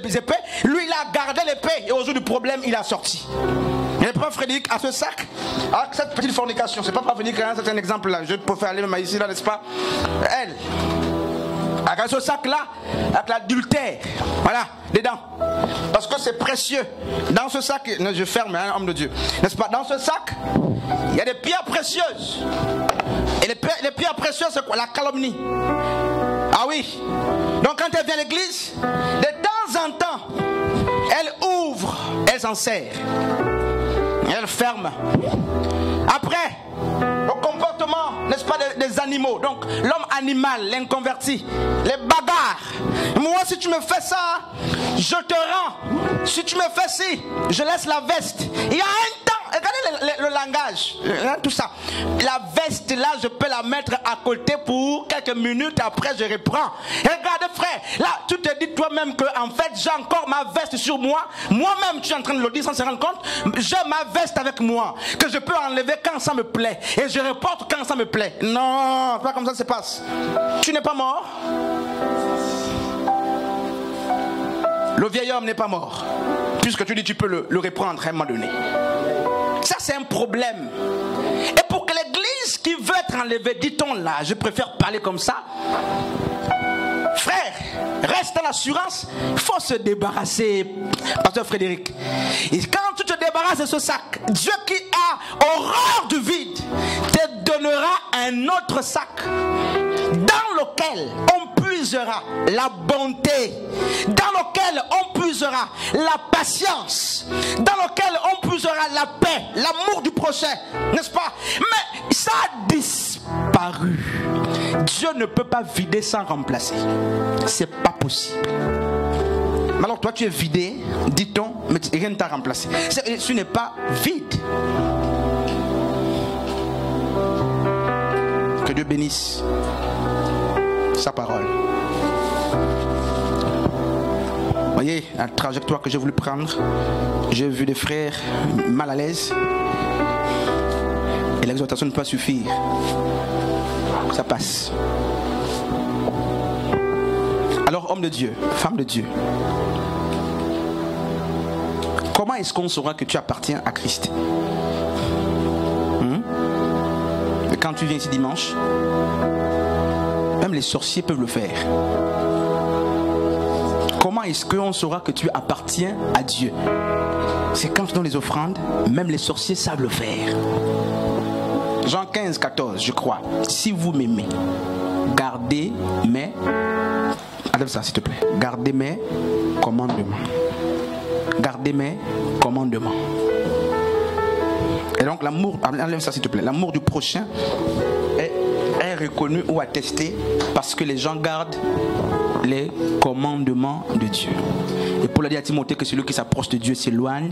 les épées. Lui, il a gardé l'épée. Et au jour du problème, il a sorti. Et le prof Frédéric a ce sac, avec cette petite fornication. C'est pas pour venir créer un exemple là. Je peux faire aller même ici, là, n'est-ce pas? Elle, avec ce sac là, avec l'adultère. Voilà, dedans. Parce que c'est précieux. Dans ce sac, je ferme, hein, homme de Dieu. N'est-ce pas? Dans ce sac, il y a des pierres précieuses. Et les pierres précieuses, c'est quoi? La calomnie. Ah oui. Donc quand elle vient à l'église, de temps en temps, elle ouvre, elle s'en sert. Elle ferme. Après, le comportement, n'est-ce pas, des animaux. Donc, l'homme animal, l'inconverti, les bagarres. Moi, si tu me fais ça, je te rends. Si tu me fais ci, je laisse la veste. Il y a un temps, regardez le langage, tout ça. La veste, là, je peux la mettre à côté pour quelques minutes. Après, je reprends. Et regarde, frère, là, tu te dis toi-même que, en fait, j'ai encore ma veste sur moi. Moi-même, tu es en train de le dire sans se rendre compte. J'ai ma veste avec moi, que je peux enlever quand ça me plaît. Et je reporte quand ça me plaît. Non, c'est pas comme ça que ça se passe. Tu n'es pas mort. Le vieil homme n'est pas mort. Puisque tu dis tu peux le reprendre à un moment donné. Ça, c'est un problème. Et pour que l'église qui veut être enlevée, dit-on là, je préfère parler comme ça. Frère, reste dans l'assurance. Il faut se débarrasser, pasteur Frédéric. Et quand tu te débarrasses de ce sac, Dieu qui a horreur du vide te donnera un autre sac dans lequel on puisera la bonté, dans lequel on puisera la patience, dans lequel on puisera la paix, l'amour du prochain, n'est-ce pas? Mais ça a disparu. Dieu ne peut pas vider sans remplacer. C'est pas possible. Mais alors toi tu es vidé, dit-on, mais rien ne t'a remplacé. Tu n'es pas vide. Que Dieu bénisse sa parole. Voyez la trajectoire que j'ai voulu prendre. J'ai vu des frères mal à l'aise. Et l'exhortation ne peut pas suffire. Ça passe. Alors, homme de Dieu, femme de Dieu, comment est-ce qu'on saura que tu appartiens à Christ? Et quand tu viens ici dimanche, même les sorciers peuvent le faire. Comment est-ce qu'on saura que tu appartiens à Dieu? C'est quand tu donnes les offrandes, même les sorciers savent le faire. Jean 15, 14, je crois. Si vous m'aimez, gardez mes... Adapte ça, s'il te plaît. Gardez mes commandements. Gardez mes commandements. Et donc l'amour, enlève ça s'il te plaît. L'amour du prochain est reconnu ou attesté parce que les gens gardent les commandements de Dieu. Et Paul a dit à Timothée que celui qui s'approche de Dieu s'éloigne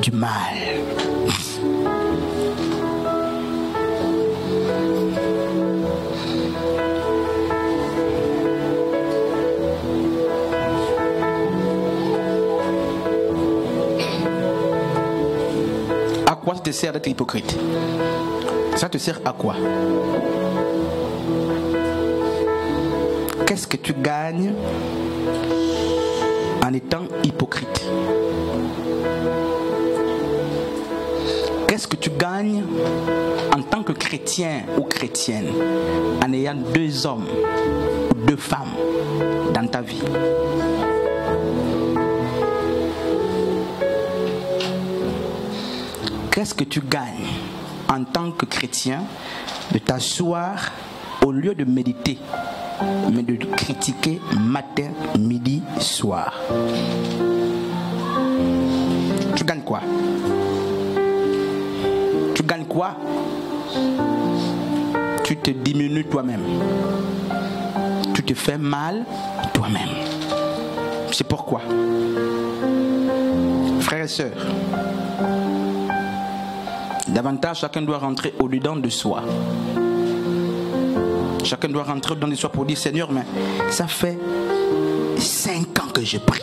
du mal. À quoi ça te sert d'être hypocrite? Ça te sert à quoi? Qu'est-ce que tu gagnes en étant hypocrite? Qu'est-ce que tu gagnes en tant que chrétien ou chrétienne en ayant deux hommes ou deux femmes dans ta vie? Qu'est-ce que tu gagnes en tant que chrétien de t'asseoir au lieu de méditer, mais de critiquer matin, midi, soir? Tu gagnes quoi? Tu gagnes quoi? Tu te diminues toi-même. Tu te fais mal toi-même. C'est pourquoi, frères et sœurs, davantage chacun doit rentrer au-dedans de soi. Chacun doit rentrer au-dedans de soi pour dire: Seigneur, mais ça fait 5 ans que je prie.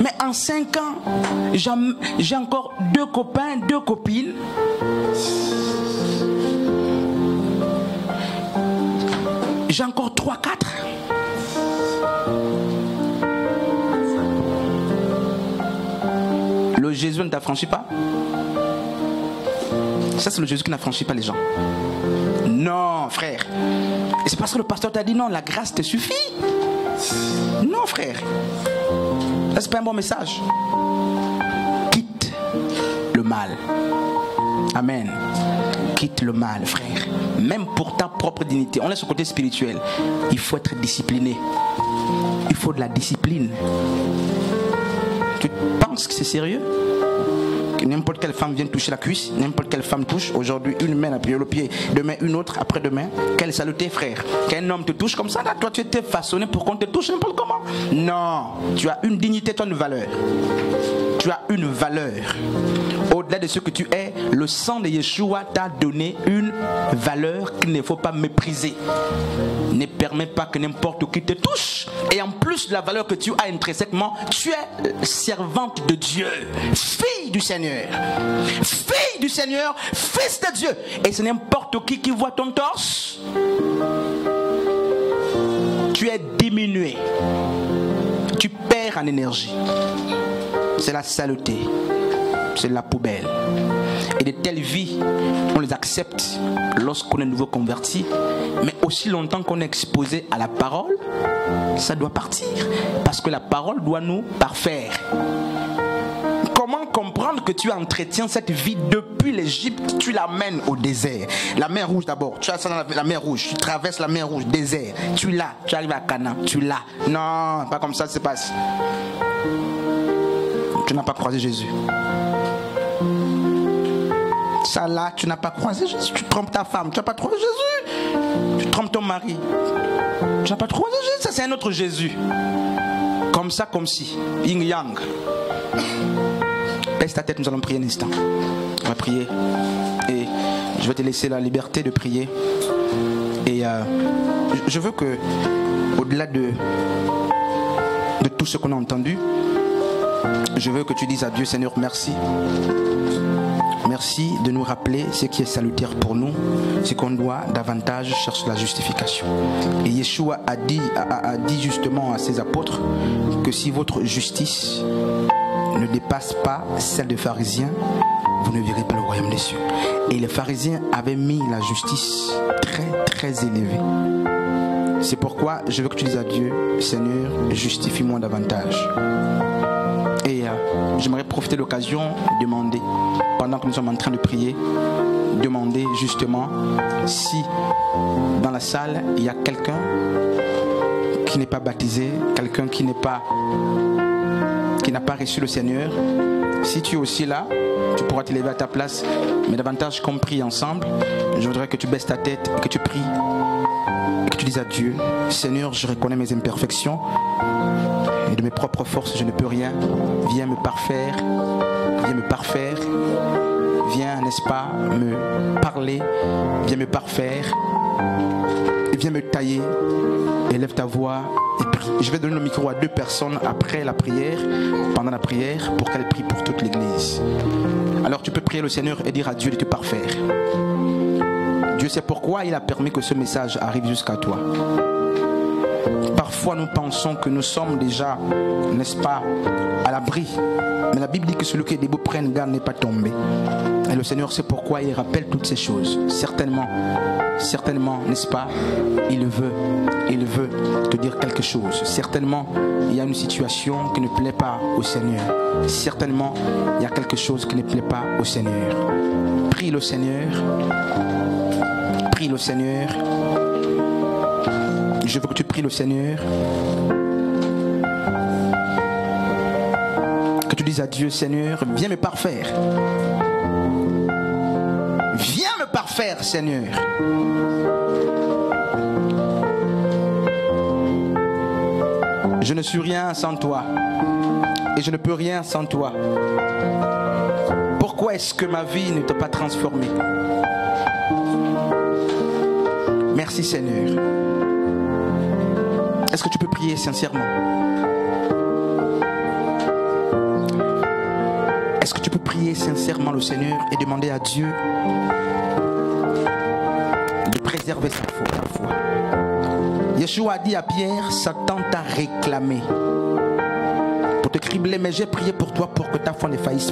Mais en 5 ans, j'ai encore 2 copains, 2 copines. J'ai encore 3, 4. Jésus ne t'affranchit pas? Ça, c'est le Jésus qui n'affranchit pas les gens. Non, frère. Et c'est parce que le pasteur t'a dit non, la grâce te suffit. Non, frère. Ça, c'est pas un bon message. Quitte le mal. Amen. Quitte le mal, frère. Même pour ta propre dignité. On est sur le côté spirituel. Il faut être discipliné. Il faut de la discipline. Tu penses que c'est sérieux? Que n'importe quelle femme vienne toucher la cuisse, n'importe quelle femme touche. Aujourd'hui, une main appuie le pied, demain une autre, après-demain. Quelle saleté, frère. Qu'un homme te touche comme ça, là, toi tu étais façonné pour qu'on te touche n'importe comment. Non, tu as une dignité, tu as une valeur. Tu as une valeur. Au-delà de ce que tu es, le sang de Yeshua t'a donné une valeur qu'il ne faut pas mépriser. Ne permets pas que n'importe qui te touche. Et en plus de la valeur que tu as intrinsèquement, tu es servante de Dieu, fille du Seigneur. Fille du Seigneur, fils de Dieu. Et c'est n'importe qui voit ton torse. Tu es diminué. Tu perds en énergie. C'est la saleté. C'est la poubelle. Et de telles vies, on les accepte lorsqu'on est nouveau converti. Mais aussi longtemps qu'on est exposé à la parole, ça doit partir. Parce que la parole doit nous parfaire. Comment comprendre que tu entretiens cette vie depuis l'Égypte, tu l'amènes au désert? La mer Rouge d'abord, tu as ça dans la mer Rouge, tu traverses la mer Rouge, désert, tu l'as, tu arrives à Canaan, tu l'as. Non, pas comme ça se passe. Tu n'as pas croisé Jésus. Ça là, tu n'as pas croisé Jésus. Tu trompes ta femme, tu n'as pas trouvé Jésus. Tu trompes ton mari, tu n'as pas trouvé Jésus. Ça c'est un autre Jésus. Comme ça, comme si. Yin Yang. Baisse ta tête, nous allons prier un instant. On va prier. Et je vais te laisser la liberté de prier. Et je veux que, au-delà de tout ce qu'on a entendu, je veux que tu dises à Dieu, Seigneur, merci. Merci de nous rappeler ce qui est salutaire pour nous, c'est qu'on doit davantage chercher la justification. Et Yeshua a dit justement à ses apôtres que si votre justice ne dépasse pas celle des pharisiens, vous ne verrez pas le royaume des cieux. Et les pharisiens avaient mis la justice très très élevée. C'est pourquoi je veux que tu dises à Dieu, Seigneur, justifie-moi davantage. Et j'aimerais profiter de l'occasion de demander, pendant que nous sommes en train de prier, demander justement si dans la salle il y a quelqu'un qui n'est pas baptisé, quelqu'un qui n'a pas reçu le Seigneur. Si tu es aussi là, tu pourras te lever à ta place, mais davantage qu'on prie ensemble. Je voudrais que tu baisses ta tête et que tu pries et que tu dises à Dieu, Seigneur, je reconnais mes imperfections et de mes propres forces je ne peux rien. Viens me parfaire, viens, n'est-ce pas, me parler, viens me parfaire, viens me tailler. Élève ta voix et prie. Je vais donner le micro à 2 personnes après la prière, pendant la prière, pour qu'elles prient pour toute l'église. Alors tu peux prier le Seigneur et dire à Dieu de te parfaire. Dieu sait pourquoi il a permis que ce message arrive jusqu'à toi. Parfois nous pensons que nous sommes déjà, n'est-ce pas, à l'abri. Mais la Bible dit que celui qui est debout prenne garde n'est pas tombé. Et le Seigneur sait pourquoi il rappelle toutes ces choses. Certainement, n'est-ce pas, il veut te dire quelque chose. Certainement, il y a une situation qui ne plaît pas au Seigneur. Certainement, il y a quelque chose qui ne plaît pas au Seigneur. Prie le Seigneur. Prie le Seigneur. Je veux que tu pries le Seigneur. Que tu dises à Dieu, Seigneur, viens me parfaire. Viens me parfaire, Seigneur. Je ne suis rien sans toi. Et je ne peux rien sans toi. Pourquoi est-ce que ma vie ne t'a pas transformé? Merci, Seigneur. Est-ce que tu peux prier sincèrement? Est-ce que tu peux prier sincèrement le Seigneur et demander à Dieu de préserver sa foi? Yeshua a dit à Pierre, Satan t'a réclamé pour te cribler, mais j'ai prié pour toi pour que ta foi ne faillisse pas.